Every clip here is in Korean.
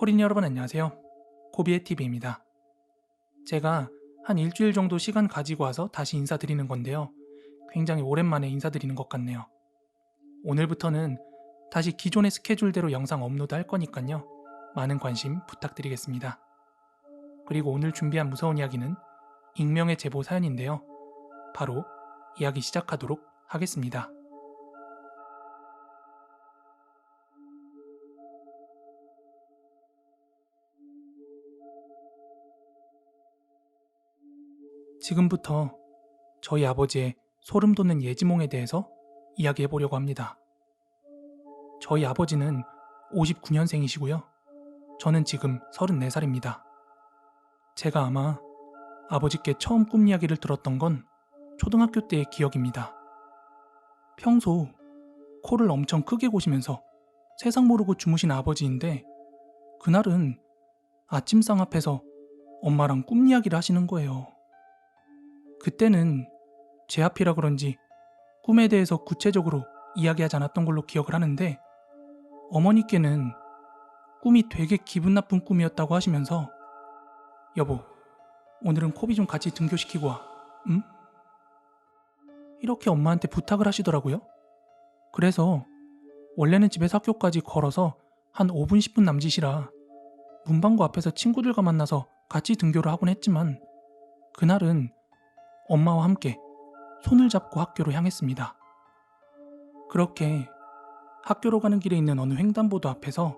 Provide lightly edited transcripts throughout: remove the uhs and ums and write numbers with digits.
코린 여러분 안녕하세요. 코비의 TV입니다. 제가 한 일주일 정도 시간 가지고 와서 다시 인사드리는 건데요. 굉장히 오랜만에 인사드리는 것 같네요. 오늘부터는 다시 기존의 스케줄대로 영상 업로드 할 거니까요. 많은 관심 부탁드리겠습니다. 그리고 오늘 준비한 무서운 이야기는 익명의 제보 사연인데요. 바로 이야기 시작하도록 하겠습니다. 지금부터 저희 아버지의 소름 돋는 예지몽에 대해서 이야기해 보려고 합니다. 저희 아버지는 59년생이시고요. 저는 지금 34살입니다. 제가 아마 아버지께 처음 꿈 이야기를 들었던 건 초등학교 때의 기억입니다. 평소 코를 엄청 크게 고시면서 세상 모르고 주무신 아버지인데 그날은 아침상 앞에서 엄마랑 꿈 이야기를 하시는 거예요. 그때는 제 앞이라 그런지 꿈에 대해서 구체적으로 이야기하지 않았던 걸로 기억을 하는데 어머니께는 꿈이 되게 기분 나쁜 꿈이었다고 하시면서 여보, 오늘은 코비 좀 같이 등교시키고 와, 응? 이렇게 엄마한테 부탁을 하시더라고요. 그래서 원래는 집에서 학교까지 걸어서 한 5분 10분 남짓이라 문방구 앞에서 친구들과 만나서 같이 등교를 하곤 했지만 그날은 엄마와 함께 손을 잡고 학교로 향했습니다. 그렇게 학교로 가는 길에 있는 어느 횡단보도 앞에서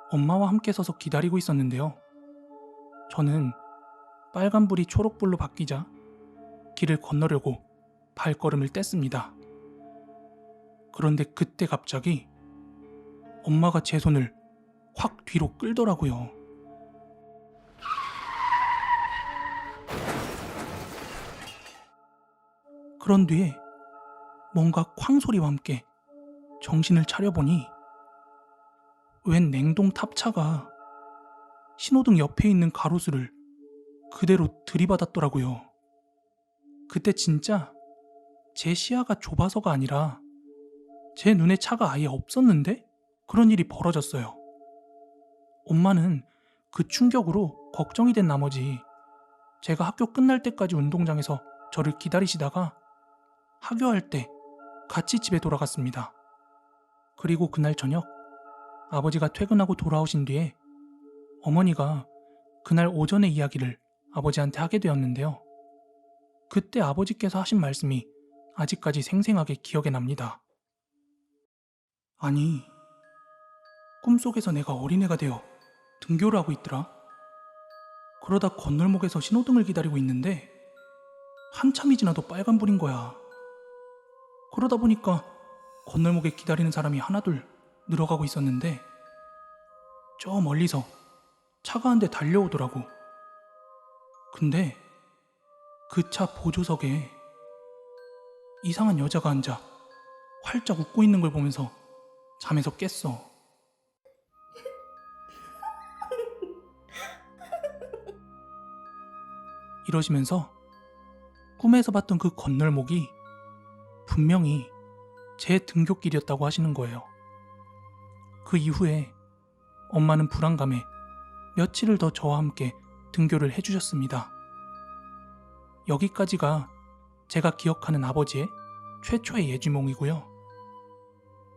엄마와 함께 서서 기다리고 있었는데요. 저는 빨간불이 초록불로 바뀌자 길을 건너려고 발걸음을 뗐습니다. 그런데 그때 갑자기 엄마가 제 손을 확 뒤로 끌더라고요. 그런 뒤에 뭔가 쾅 소리와 함께 정신을 차려보니 웬 냉동 탑차가 신호등 옆에 있는 가로수를 그대로 들이받았더라고요. 그때 진짜 제 시야가 좁아서가 아니라 제 눈에 차가 아예 없었는데 그런 일이 벌어졌어요. 엄마는 그 충격으로 걱정이 된 나머지 제가 학교 끝날 때까지 운동장에서 저를 기다리시다가 하교할 때 같이 집에 돌아갔습니다. 그리고 그날 저녁 아버지가 퇴근하고 돌아오신 뒤에 어머니가 그날 오전의 이야기를 아버지한테 하게 되었는데요. 그때 아버지께서 하신 말씀이 아직까지 생생하게 기억에 납니다. 아니, 꿈속에서 내가 어린애가 되어 등교를 하고 있더라. 그러다 건널목에서 신호등을 기다리고 있는데 한참이 지나도 빨간불인 거야. 그러다 보니까 건널목에 기다리는 사람이 하나둘 늘어가고 있었는데 저 멀리서 차가 한 대 달려오더라고. 근데 그 차 보조석에 이상한 여자가 앉아 활짝 웃고 있는 걸 보면서 잠에서 깼어. 이러시면서 꿈에서 봤던 그 건널목이 분명히 제 등굣길이었다고 하시는 거예요. 그 이후에 엄마는 불안감에 며칠을 더 저와 함께 등교를 해주셨습니다. 여기까지가 제가 기억하는 아버지의 최초의 예지몽이고요.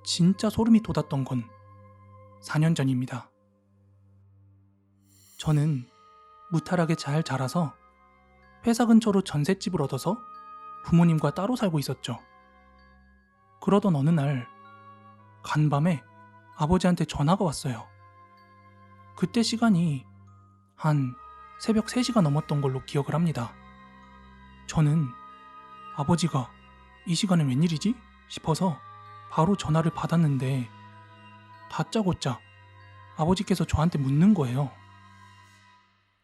진짜 소름이 돋았던 건 4년 전입니다. 저는 무탈하게 잘 자라서 회사 근처로 전셋집을 얻어서 부모님과 따로 살고 있었죠. 그러던 어느 날 간밤에 아버지한테 전화가 왔어요. 그때 시간이 한 새벽 3시가 넘었던 걸로 기억을 합니다. 저는 아버지가 이 시간엔 웬일이지? 싶어서 바로 전화를 받았는데 다짜고짜 아버지께서 저한테 묻는 거예요.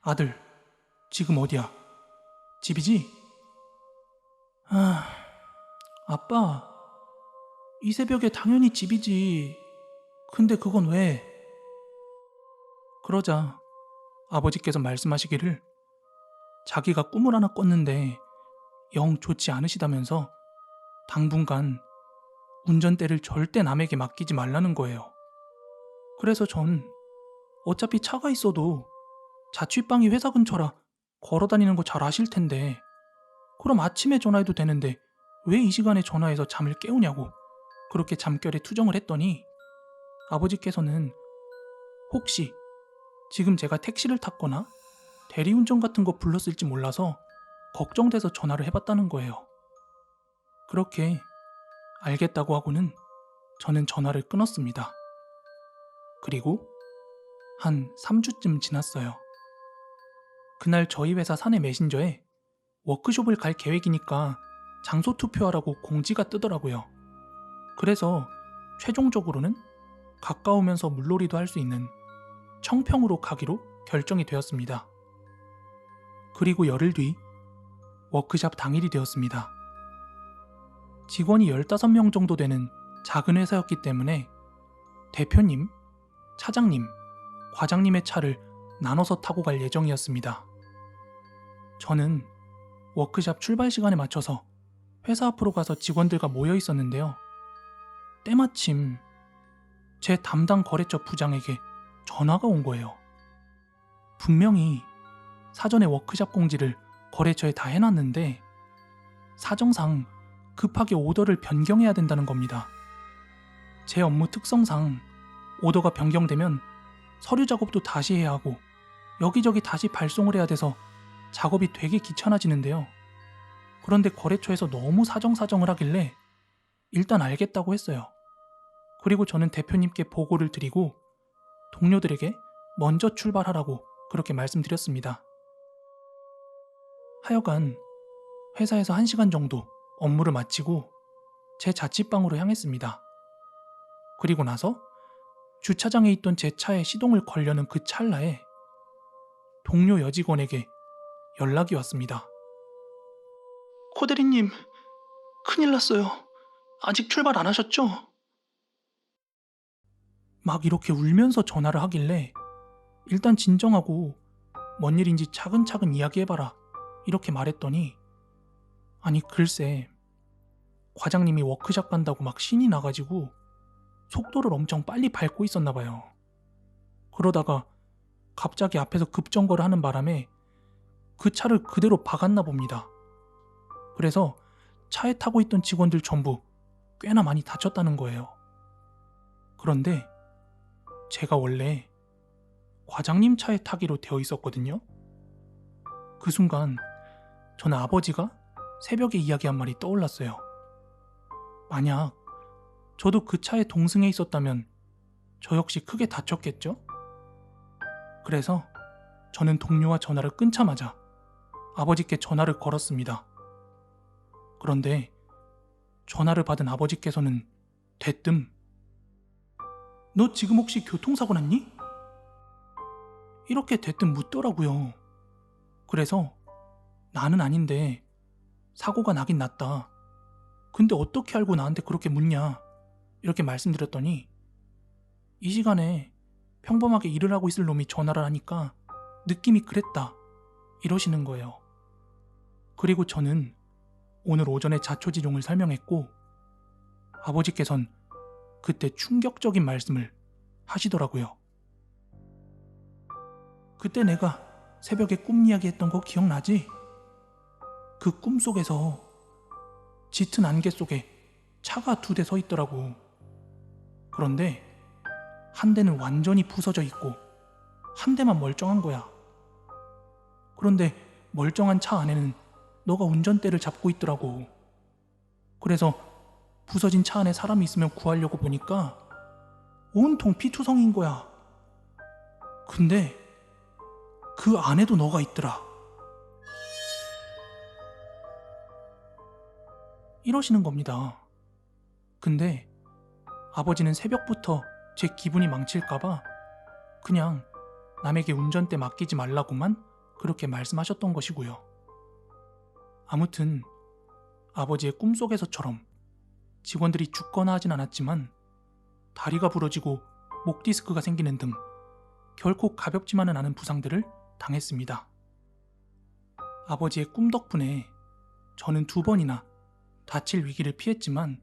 아들, 지금 어디야? 집이지? 아빠, 이 새벽에 당연히 집이지. 근데 그건 왜? 그러자 아버지께서 말씀하시기를 자기가 꿈을 하나 꿨는데 영 좋지 않으시다면서 당분간 운전대를 절대 남에게 맡기지 말라는 거예요. 그래서 전 어차피 차가 있어도 자취방이 회사 근처라 걸어 다니는 거 잘 아실 텐데, 그럼 아침에 전화해도 되는데 왜 이 시간에 전화해서 잠을 깨우냐고 그렇게 잠결에 투정을 했더니 아버지께서는 혹시 지금 제가 택시를 탔거나 대리운전 같은 거 불렀을지 몰라서 걱정돼서 전화를 해봤다는 거예요. 그렇게 알겠다고 하고는 저는 전화를 끊었습니다. 그리고 한 3주쯤 지났어요. 그날 저희 회사 사내 메신저에 워크숍을 갈 계획이니까 장소 투표하라고 공지가 뜨더라고요. 그래서 최종적으로는 가까우면서 물놀이도 할 수 있는 청평으로 가기로 결정이 되었습니다. 그리고 열흘 뒤 워크숍 당일이 되었습니다. 직원이 15명 정도 되는 작은 회사였기 때문에 대표님, 차장님, 과장님의 차를 나눠서 타고 갈 예정이었습니다. 저는 워크숍 출발 시간에 맞춰서 회사 앞으로 가서 직원들과 모여 있었는데요. 때마침 제 담당 거래처 부장에게 전화가 온 거예요. 분명히 사전에 워크숍 공지를 거래처에 다 해놨는데 사정상 급하게 오더를 변경해야 된다는 겁니다. 제 업무 특성상 오더가 변경되면 서류 작업도 다시 해야 하고 여기저기 다시 발송을 해야 돼서 작업이 되게 귀찮아지는데요. 그런데 거래처에서 너무 사정사정을 하길래 일단 알겠다고 했어요. 그리고 저는 대표님께 보고를 드리고 동료들에게 먼저 출발하라고 그렇게 말씀드렸습니다. 하여간 회사에서 1시간 정도 업무를 마치고 제 자취방으로 향했습니다. 그리고 나서 주차장에 있던 제 차에 시동을 걸려는 그 찰나에 동료 여직원에게 연락이 왔습니다. 코대리님, 큰일 났어요. 아직 출발 안 하셨죠? 막 이렇게 울면서 전화를 하길래 일단 진정하고 뭔 일인지 차근차근 이야기해봐라 이렇게 말했더니 아니 글쎄 과장님이 워크숍 간다고 막 신이 나가지고 속도를 엄청 빨리 밟고 있었나 봐요. 그러다가 갑자기 앞에서 급정거를 하는 바람에 그 차를 그대로 박았나 봅니다. 그래서 차에 타고 있던 직원들 전부 꽤나 많이 다쳤다는 거예요. 그런데 제가 원래 과장님 차에 타기로 되어 있었거든요. 그 순간 저는 아버지가 새벽에 이야기한 말이 떠올랐어요. 만약 저도 그 차에 동승해 있었다면 저 역시 크게 다쳤겠죠? 그래서 저는 동료와 전화를 끊자마자 아버지께 전화를 걸었습니다. 그런데 전화를 받은 아버지께서는 대뜸 너 지금 혹시 교통사고 났니? 이렇게 대뜸 묻더라고요. 그래서 나는 아닌데 사고가 나긴 났다. 근데 어떻게 알고 나한테 그렇게 묻냐? 이렇게 말씀드렸더니 이 시간에 평범하게 일을 하고 있을 놈이 전화를 하니까 느낌이 그랬다. 이러시는 거예요. 그리고 저는 오늘 오전에 자초지종을 설명했고 아버지께선 그때 충격적인 말씀을 하시더라고요. 그때 내가 새벽에 꿈 이야기했던 거 기억나지? 그 꿈속에서 짙은 안개 속에 차가 2대 서 있더라고. 그런데 한 대는 완전히 부서져 있고 한 대만 멀쩡한 거야. 그런데 멀쩡한 차 안에는 너가 운전대를 잡고 있더라고. 그래서 부서진 차 안에 사람이 있으면 구하려고 보니까 온통 피투성인 거야. 근데 그 안에도 너가 있더라. 이러시는 겁니다. 근데 아버지는 새벽부터 제 기분이 망칠까봐 그냥 남에게 운전대 맡기지 말라고만 그렇게 말씀하셨던 것이고요. 아무튼 아버지의 꿈속에서처럼 직원들이 죽거나 하진 않았지만 다리가 부러지고 목 디스크가 생기는 등 결코 가볍지만은 않은 부상들을 당했습니다. 아버지의 꿈 덕분에 저는 2번이나 다칠 위기를 피했지만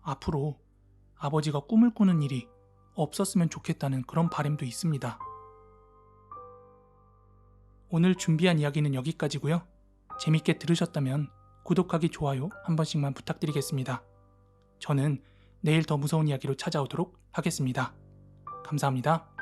앞으로 아버지가 꿈을 꾸는 일이 없었으면 좋겠다는 그런 바람도 있습니다. 오늘 준비한 이야기는 여기까지고요. 재밌게 들으셨다면 구독하기, 좋아요 한 번씩만 부탁드리겠습니다. 저는 내일 더 무서운 이야기로 찾아오도록 하겠습니다. 감사합니다.